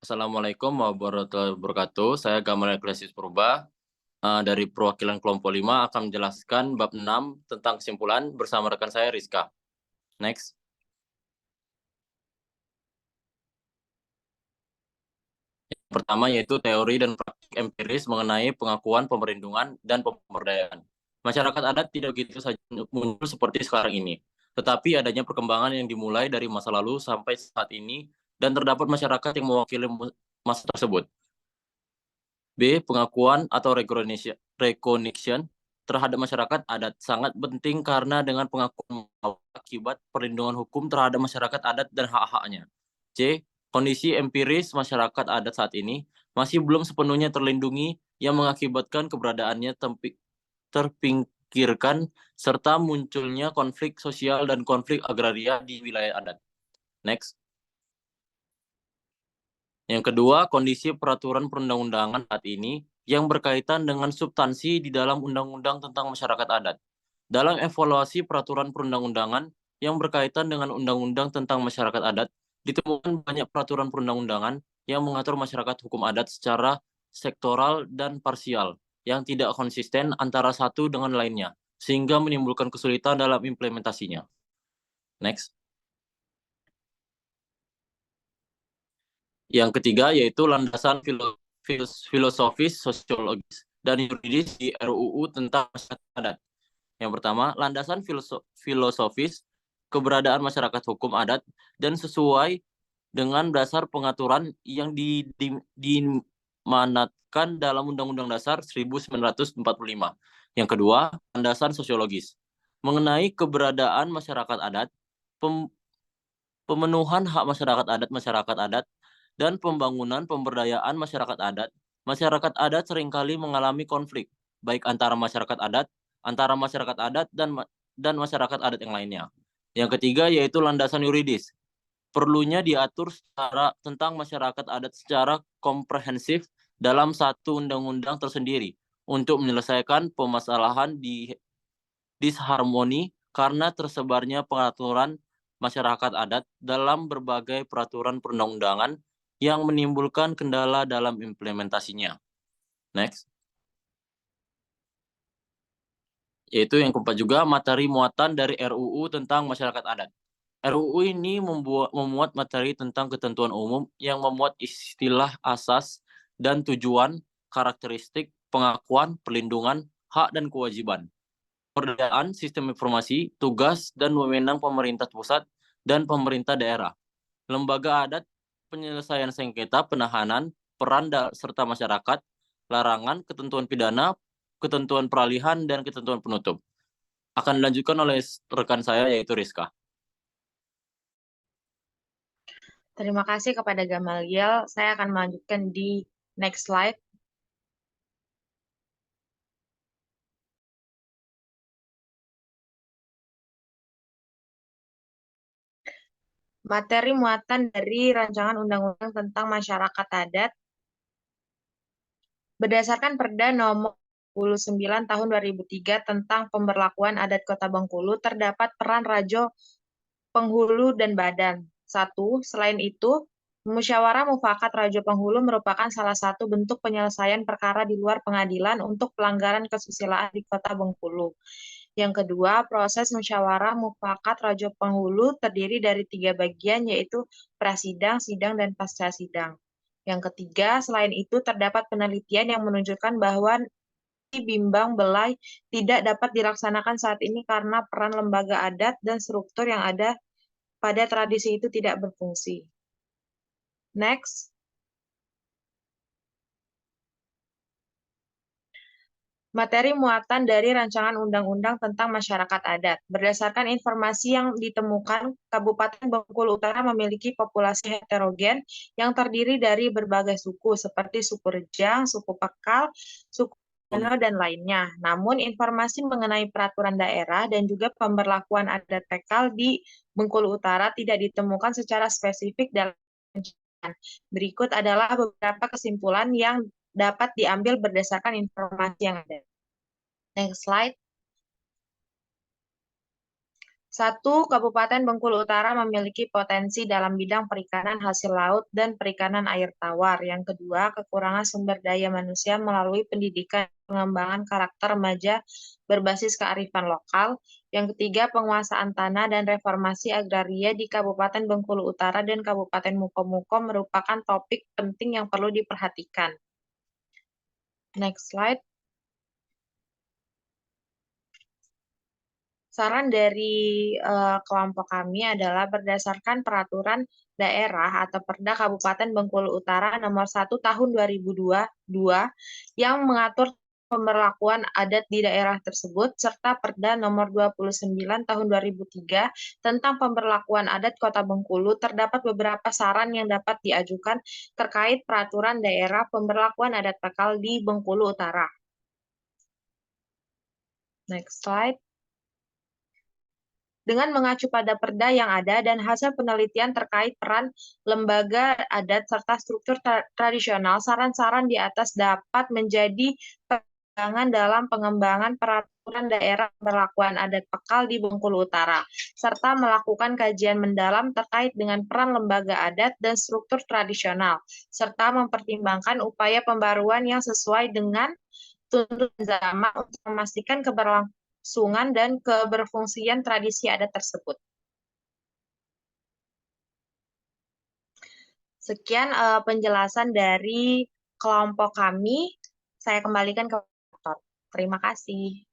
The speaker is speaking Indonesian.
Assalamualaikum warahmatullahi wabarakatuh. Saya Gamal Eklesis Purba, dari perwakilan kelompok 5 akan menjelaskan bab 6 tentang kesimpulan bersama rekan saya Rizka. Next. Yang pertama yaitu teori dan praktik empiris mengenai pengakuan, pemerlindungan, dan pemberdayaan. Masyarakat adat tidak begitu saja muncul seperti sekarang ini, tetapi adanya perkembangan yang dimulai dari masa lalu sampai saat ini dan terdapat masyarakat yang mewakili masa tersebut. B. Pengakuan atau recognition terhadap masyarakat adat sangat penting karena dengan pengakuan akibat perlindungan hukum terhadap masyarakat adat dan hak-haknya. C. Kondisi empiris masyarakat adat saat ini masih belum sepenuhnya terlindungi yang mengakibatkan keberadaannya terpinggirkan serta munculnya konflik sosial dan konflik agraria di wilayah adat. Next. Yang kedua, kondisi peraturan perundang-undangan saat ini yang berkaitan dengan substansi di dalam undang-undang tentang masyarakat adat. Dalam evaluasi peraturan perundang-undangan yang berkaitan dengan undang-undang tentang masyarakat adat, ditemukan banyak peraturan perundang-undangan yang mengatur masyarakat hukum adat secara sektoral dan parsial, yang tidak konsisten antara satu dengan lainnya, sehingga menimbulkan kesulitan dalam implementasinya. Next. Yang ketiga yaitu landasan filosofis, sosiologis, dan yuridis di RUU tentang masyarakat adat. Yang pertama, landasan filosofis keberadaan masyarakat hukum adat dan sesuai dengan dasar pengaturan yang dimanatkan dalam Undang-Undang Dasar 1945. Yang kedua, landasan sosiologis mengenai keberadaan masyarakat adat, pemenuhan hak masyarakat adat, dan pembangunan pemberdayaan masyarakat adat seringkali mengalami konflik, baik antara masyarakat adat dan masyarakat adat yang lainnya. Yang ketiga yaitu landasan yuridis. Perlunya diatur tentang masyarakat adat secara komprehensif dalam satu undang-undang tersendiri untuk menyelesaikan permasalahan disharmoni karena tersebarnya pengaturan masyarakat adat dalam berbagai peraturan perundang-undangan yang menimbulkan kendala dalam implementasinya. Next. Yaitu yang keempat juga, materi muatan dari RUU tentang masyarakat adat. RUU ini memuat materi tentang ketentuan umum yang memuat istilah asas dan tujuan, karakteristik, pengakuan, perlindungan, hak dan kewajiban, pemberdayaan, sistem informasi, tugas dan wewenang pemerintah pusat dan pemerintah daerah, lembaga adat, penyelesaian sengketa, penahanan, peran serta masyarakat, larangan, ketentuan pidana, ketentuan peralihan, dan ketentuan penutup. Akan dilanjutkan oleh rekan saya yaitu Rizka. Terima kasih kepada Gamaliel. Saya akan melanjutkan di next slide. Materi muatan dari rancangan undang-undang tentang masyarakat adat berdasarkan Perda Nomor 29 Tahun 2003 tentang pemberlakuan adat Kota Bengkulu, terdapat peran Rajo Penghulu dan Badan. 1. Selain itu, musyawarah mufakat Rajo Penghulu merupakan salah satu bentuk penyelesaian perkara di luar pengadilan untuk pelanggaran kesusilaan di Kota Bengkulu. Yang kedua, proses musyawarah mufakat Rajo Penghulu terdiri dari 3 bagian, yaitu prasidang, sidang, dan pasca sidang. Yang ketiga, selain itu terdapat penelitian yang menunjukkan bahwa bimbang belai tidak dapat dilaksanakan saat ini karena peran lembaga adat dan struktur yang ada pada tradisi itu tidak berfungsi. Next. Materi muatan dari rancangan undang-undang tentang masyarakat adat. Berdasarkan informasi yang ditemukan, Kabupaten Bengkulu Utara memiliki populasi heterogen yang terdiri dari berbagai suku, seperti suku Rejang, suku Pekal, suku Bano, dan lainnya. Namun, informasi mengenai peraturan daerah dan juga pemberlakuan adat Pekal di Bengkulu Utara tidak ditemukan secara spesifik dalam rancangan. Berikut adalah beberapa kesimpulan yang dapat diambil berdasarkan informasi yang ada. Next slide. Satu, Kabupaten Bengkulu Utara memiliki potensi dalam bidang perikanan hasil laut dan perikanan air tawar. Yang kedua, kekurangan sumber daya manusia melalui pendidikan pengembangan karakter remaja berbasis kearifan lokal. Yang ketiga, penguasaan tanah dan reformasi agraria di Kabupaten Bengkulu Utara dan Kabupaten Mukomuko merupakan topik penting yang perlu diperhatikan. Next slide. Saran dari kelompok kami adalah berdasarkan peraturan daerah atau Perda Kabupaten Bengkulu Utara nomor 1 tahun 2022 yang mengatur pemberlakuan adat di daerah tersebut serta Perda nomor 29 tahun 2003 tentang pemberlakuan adat Kota Bengkulu, terdapat beberapa saran yang dapat diajukan terkait peraturan daerah pemberlakuan adat Pakal di Bengkulu Utara. Next slide. Dengan mengacu pada perda yang ada dan hasil penelitian terkait peran lembaga adat serta struktur tradisional, saran-saran di atas dapat menjadi pertimbangan dalam pengembangan peraturan daerah pemberlakuan adat Pakal di Bengkulu Utara, serta melakukan kajian mendalam terkait dengan peran lembaga adat dan struktur tradisional, serta mempertimbangkan upaya pembaruan yang sesuai dengan tuntutan zaman untuk memastikan keberlangsungan dan keberfungsian tradisi adat tersebut. Sekian penjelasan dari kelompok kami. Saya kembalikan ke Dr. Terima kasih.